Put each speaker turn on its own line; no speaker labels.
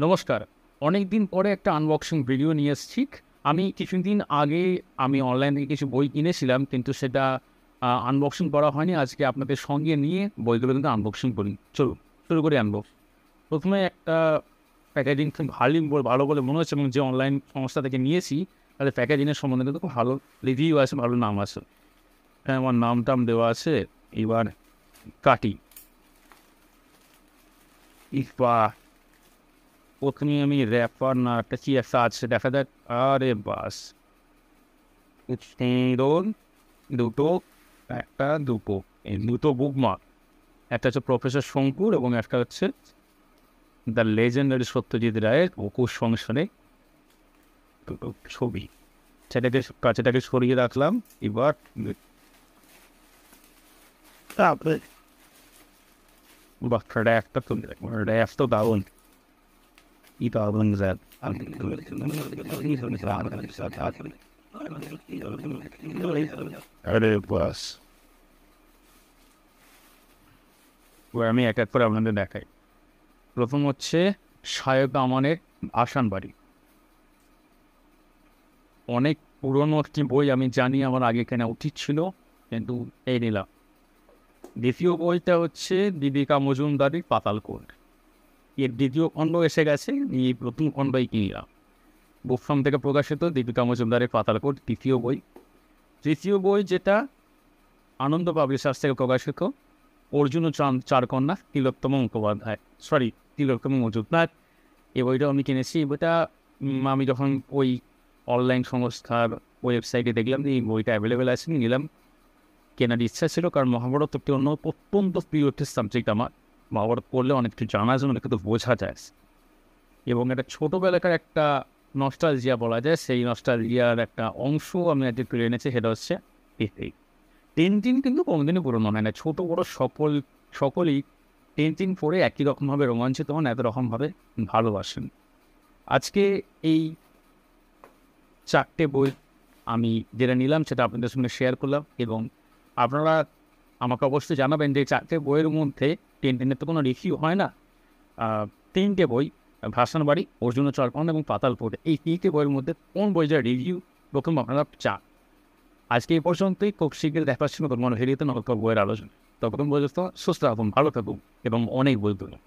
নমস্কার। অনেক দিন পরে একটা আনবক্সিং ভিডিও নিয়ে এসেছি। আমি কিছুদিন আগে অনলাইন থেকে কিছু বই কিনেছিলাম, কিন্তু সেটা আনবক্সিং করা হয়নি। আজকে আপনাদের সঙ্গে নিয়ে বইগুলো কিন্তু আনবক্সিং করি। চলুন শুরু করি আনবক্স। প্রথমে একটা প্যাকেজিং খুব ভালো বলে মনে হচ্ছে, এবং যে অনলাইন সংস্থা থেকে নিয়েছি তাদের প্যাকেজিংয়ের সম্বন্ধে কিন্তু খুব ভালো রিভিউ আছে, ভালো নাম আছে। হ্যাঁ, আমার নাম দেওয়া আছে। এবার কাটি। প্রথমে আমি র্যাপার না একটা কি একটা আছে দেখা যাক। আরে বাস, ধরুন দুটো, দুটো, এই দুটো বুকমার্ক। একটা হচ্ছে প্রফেসর শঙ্কুর এবং একটা হচ্ছে দ্য লেজেন্ডারি সত্যজিৎ রায়ের অকুশ সংসারে দুটো ছবি। কাছেটাকে সরিয়ে রাখলাম। এবার তারপরে বাহ, র্যাপ তো দারুণ। আরে বাস, আমি এক এক করে আপনাদের দেখাই। প্রথম হচ্ছে শায়ক আমানের ভাসান বাড়ি। অনেক পুরনো একটি বই, আমি জানি আমার আগে কেনা উচিত ছিল, কিন্তু এই নিলাম। দ্বিতীয় বইটা হচ্ছে দীপিকা মজুমদারের পাতালকোট। এর দ্বিতীয় খণ্ড এসে গেছে, এই প্রথম খণ্ডই কিনলাম। বুক ফার্ম থেকে প্রকাশিত দীপিকা মজুমদারের পাতালকোট দ্বিতীয় বই। তৃতীয় বই যেটা আনন্দ পাবলিশার্স থেকে প্রকাশিত, অর্জুন ও চারকন্যা, তিলোত্তম মজুমদার। এই বইটা আমি কিনেছি। এই বইটা আমি যখন ওই অনলাইন সংস্থার ওয়েবসাইটে দেখলাম যে এই বইটা অ্যাভেলেবেল আছে, নিলাম। কেনার ইচ্ছা ছিল, কারণ মহাভারত একটি অত্যন্ত প্রিয় একটি সাবজেক্ট আমার। মহাভারত পড়লে অনেক কিছু জানা যায়, অনেক কিছু বোঝা যায়, এবং একটা ছোটোবেলাকার একটা নস্টালজিয়া বলা যায়, সেই নস্টালজিয়ার একটা অংশ আমি আজকে তুলে এনেছি। সেটা হচ্ছে টেনটিন কিন্তু কোনোদিনই পুরোনো হয় না। ছোটো বড়ো সকলেই টেনটিন পড়ে একই রকমভাবে রোমাঞ্চিত হন, এত রকমভাবে ভালোবাসেন। আজকে এই চারটে বই আমি যেটা নিলাম সেটা আপনাদের সঙ্গে শেয়ার করলাম, এবং আপনারা আমাকে অবশ্যই জানাবেন যে চারটে বইয়ের মধ্যে টেনটিনের তো কোনো রিভিউ হয় না। তিনটে বই, ভাসান বাড়ি, অর্জুন চরকন এবং পাতালকোট, এই তিনটে বইয়ের মধ্যে কোন বইটার রিভিউ প্রথম আপনারা চান। আজকে এই পর্যন্তই। খুব শীঘ্রই দেখা পাচ্ছি নতুন ভিডিওতে নতুন বইয়ের আলোচনা। তখন পর্যন্ত সুস্থ থাকুন, ভালো থাকুন এবং অনেক বই তুলুন।